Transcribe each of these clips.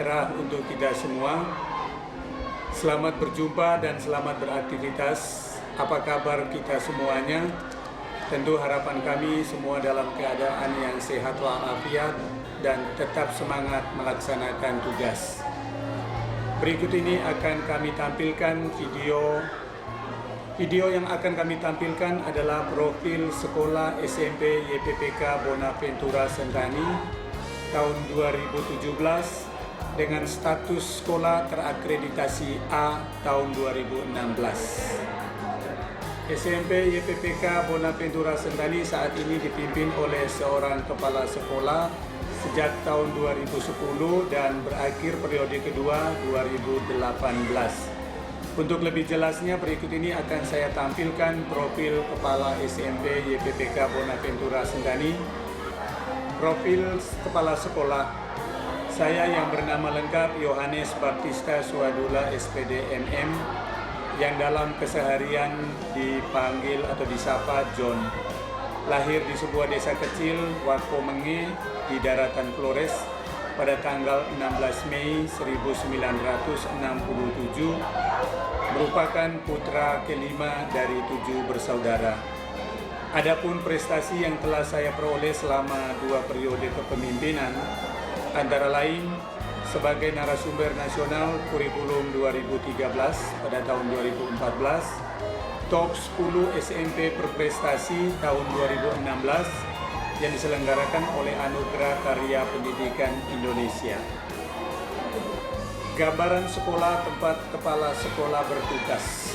sejahtera untuk kita semua. Selamat berjumpa dan selamat beraktivitas. Apa kabar kita semuanya? Tentu harapan kami semua dalam keadaan yang sehat walafiat dan tetap semangat melaksanakan tugas. Berikut ini akan kami tampilkan video yang akan kami tampilkan adalah profil sekolah SMP YPPK Bonaventura Sentani tahun 2017 dengan status sekolah terakreditasi A tahun 2016. SMP YPPK Bonaventura Sentani saat ini dipimpin oleh seorang kepala sekolah sejak tahun 2010 dan berakhir periode kedua 2018. Untuk lebih jelasnya, berikut ini akan saya tampilkan profil Kepala SMP YPPK Bonaventura Sentani. Profil Kepala Sekolah, saya yang bernama lengkap Yohanes Baptista Swadula SPD MM, yang dalam keseharian dipanggil atau disapa John. Lahir di sebuah desa kecil, Wakomenge, di daratan Flores, pada tanggal 16 Mei 1967, merupakan putra kelima dari 7 bersaudara. Adapun prestasi yang telah saya peroleh selama 2 periode kepemimpinan, antara lain sebagai narasumber nasional kurikulum 2013 pada tahun 2014, top 10 SMP berprestasi tahun 2016 yang diselenggarakan oleh Anugerah Karya Pendidikan Indonesia. Gambaran sekolah tempat kepala sekolah bertugas.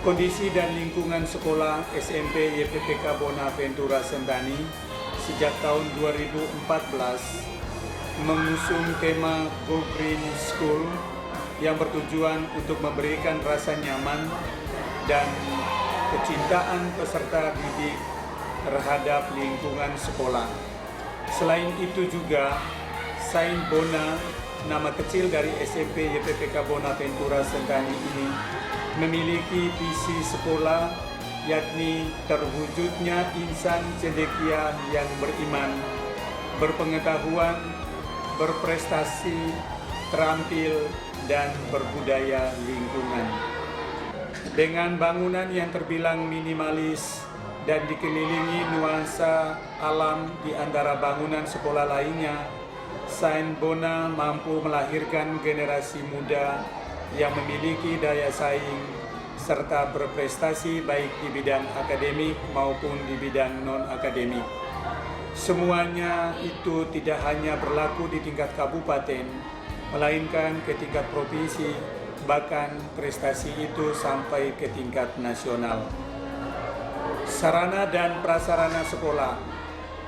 Kondisi dan lingkungan sekolah SMP YPPK Bonaventura Sentani sejak tahun 2014 mengusung tema Go Green School yang bertujuan untuk memberikan rasa nyaman dan kecintaan peserta didik terhadap lingkungan sekolah. Selain itu juga, Sain Bona, nama kecil dari SMP YPPK Bonaventura Sentani ini, memiliki visi sekolah, yakni terwujudnya insan cendekia yang beriman, berpengetahuan, berprestasi, terampil, dan berbudaya lingkungan. Dengan bangunan yang terbilang minimalis dan dikelilingi nuansa alam di antara bangunan sekolah lainnya, Sain Bona mampu melahirkan generasi muda yang memiliki daya saing serta berprestasi baik di bidang akademik maupun di bidang non-akademik. Semuanya itu tidak hanya berlaku di tingkat kabupaten, melainkan ke tingkat provinsi, bahkan prestasi itu sampai ke tingkat nasional. Sarana dan prasarana sekolah.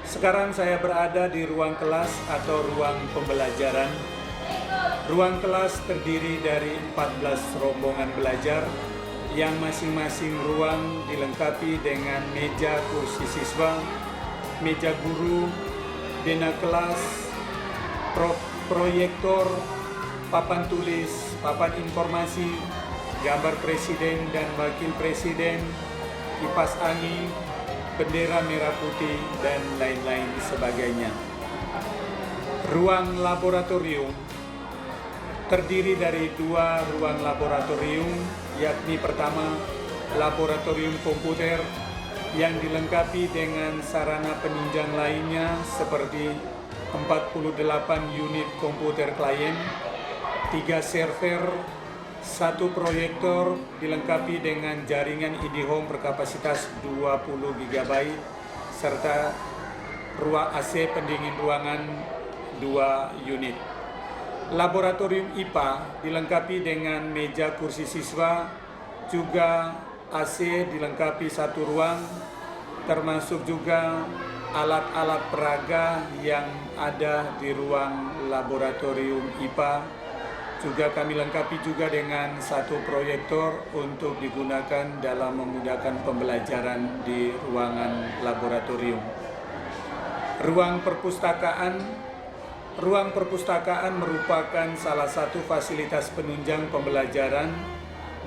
Sekarang saya berada di ruang kelas atau ruang pembelajaran. Ruang kelas terdiri dari 14 rombongan belajar yang masing-masing ruang dilengkapi dengan meja kursi siswa, meja guru, bena kelas, proyektor, papan tulis, papan informasi, gambar presiden dan wakil presiden, kipas angin, bendera merah putih, dan lain-lain sebagainya. Ruang laboratorium terdiri dari 2 ruang laboratorium, yakni pertama, laboratorium komputer yang dilengkapi dengan sarana penunjang lainnya seperti 48 unit komputer klien, 3 server, 1 proyektor dilengkapi dengan jaringan IndiHome berkapasitas 20 GB serta ruang AC pendingin ruangan 2 unit. Laboratorium IPA dilengkapi dengan meja kursi siswa, juga AC dilengkapi 1 ruang, termasuk juga alat-alat peraga yang ada di ruang laboratorium IPA. Juga kami lengkapi juga dengan 1 proyektor untuk digunakan dalam memudahkan pembelajaran di ruangan laboratorium. Ruang perpustakaan merupakan salah satu fasilitas penunjang pembelajaran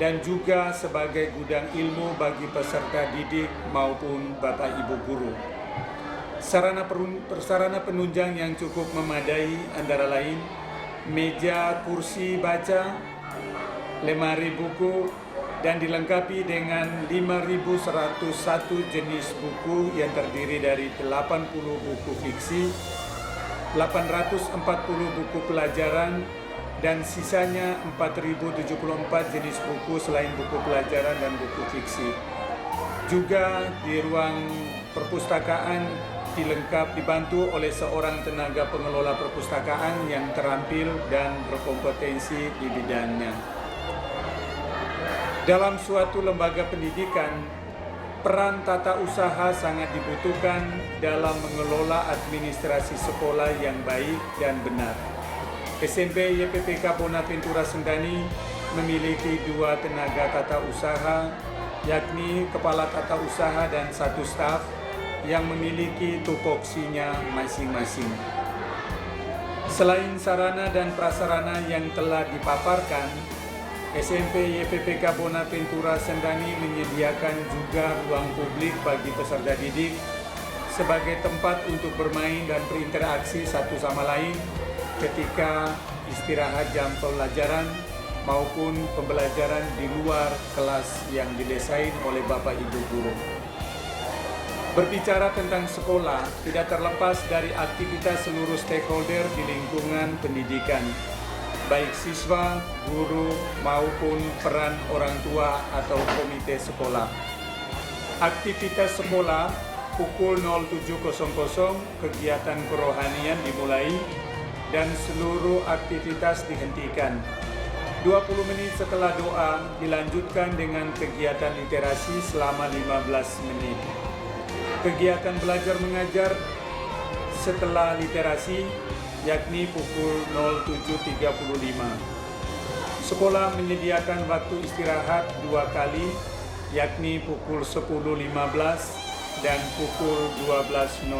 dan juga sebagai gudang ilmu bagi peserta didik maupun Bapak Ibu guru. Sarana penunjang yang cukup memadai antara lain meja kursi baca, lemari buku, dan dilengkapi dengan 5.101 jenis buku yang terdiri dari 80 buku fiksi, 840 buku pelajaran, dan sisanya 4.074 jenis buku selain buku pelajaran dan buku fiksi. Juga di ruang perpustakaan dibantu oleh seorang tenaga pengelola perpustakaan yang terampil dan berkompetensi di bidangnya. Dalam suatu lembaga pendidikan, peran tata usaha sangat dibutuhkan dalam mengelola administrasi sekolah yang baik dan benar. SMP YPPK Bonaventura Sentani memiliki 2 tenaga tata usaha, yakni kepala tata usaha dan 1 staf yang memiliki tupoksinya masing-masing. Selain sarana dan prasarana yang telah dipaparkan, SMP YPPK Bonaventura Sentani menyediakan juga ruang publik bagi peserta didik sebagai tempat untuk bermain dan berinteraksi satu sama lain ketika istirahat jam pelajaran maupun pembelajaran di luar kelas yang didesain oleh Bapak Ibu guru. Berbicara tentang sekolah tidak terlepas dari aktivitas seluruh stakeholder di lingkungan pendidikan, baik siswa, guru, maupun peran orang tua atau komite sekolah. Aktivitas sekolah pukul 07.00 kegiatan kerohanian dimulai dan seluruh aktivitas dihentikan. 20 menit setelah doa dilanjutkan dengan kegiatan literasi selama 15 menit. Kegiatan belajar mengajar setelah literasi yakni pukul 07.35. Sekolah menyediakan waktu istirahat 2 kali, yakni pukul 10.15 dan pukul 12.05.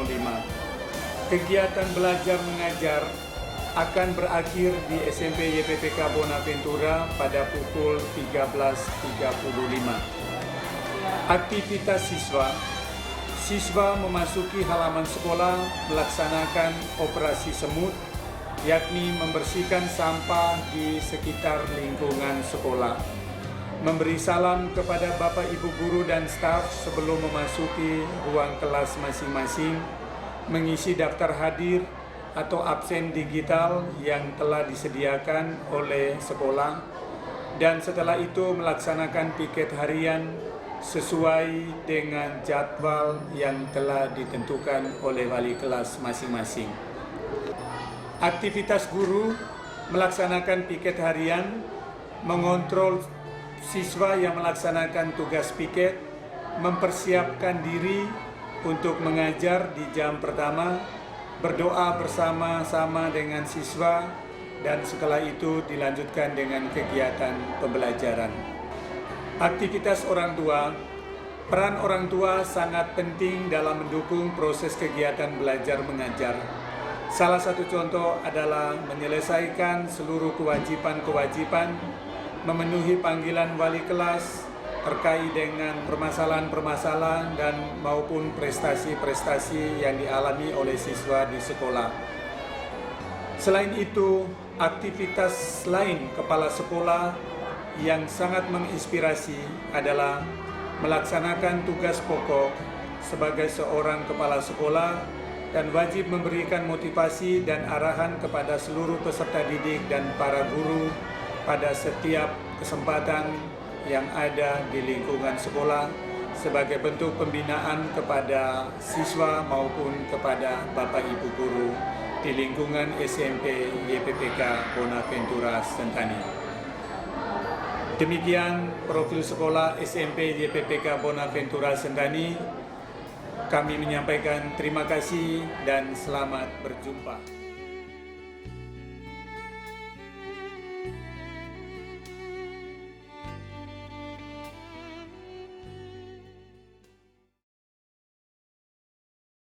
Kegiatan belajar mengajar akan berakhir di SMP YPPK Bonaventura pada pukul 13.35. Aktivitas Siswa memasuki halaman sekolah melaksanakan operasi semut, yakni membersihkan sampah di sekitar lingkungan sekolah, memberi salam kepada Bapak Ibu guru dan staf sebelum memasuki ruang kelas masing-masing, mengisi daftar hadir atau absen digital yang telah disediakan oleh sekolah, dan setelah itu melaksanakan piket harian sesuai dengan jadwal yang telah ditentukan oleh wali kelas masing-masing. Aktivitas guru melaksanakan piket harian, mengontrol siswa yang melaksanakan tugas piket, mempersiapkan diri untuk mengajar di jam pertama, berdoa bersama-sama dengan siswa, dan setelah itu dilanjutkan dengan kegiatan pembelajaran. Aktivitas orang tua, peran orang tua sangat penting dalam mendukung proses kegiatan belajar mengajar. Salah satu contoh adalah menyelesaikan seluruh kewajiban-kewajiban, memenuhi panggilan wali kelas terkait dengan permasalahan-permasalahan dan maupun prestasi-prestasi yang dialami oleh siswa di sekolah. Selain itu, aktivitas lain kepala sekolah yang sangat menginspirasi adalah melaksanakan tugas pokok sebagai seorang kepala sekolah dan wajib memberikan motivasi dan arahan kepada seluruh peserta didik dan para guru pada setiap kesempatan yang ada di lingkungan sekolah sebagai bentuk pembinaan kepada siswa maupun kepada Bapak Ibu guru di lingkungan SMP YPPK Bonaventura Sentani. Demikian profil sekolah SMP YPPK Bonaventura Sentani. Kami menyampaikan terima kasih dan selamat berjumpa.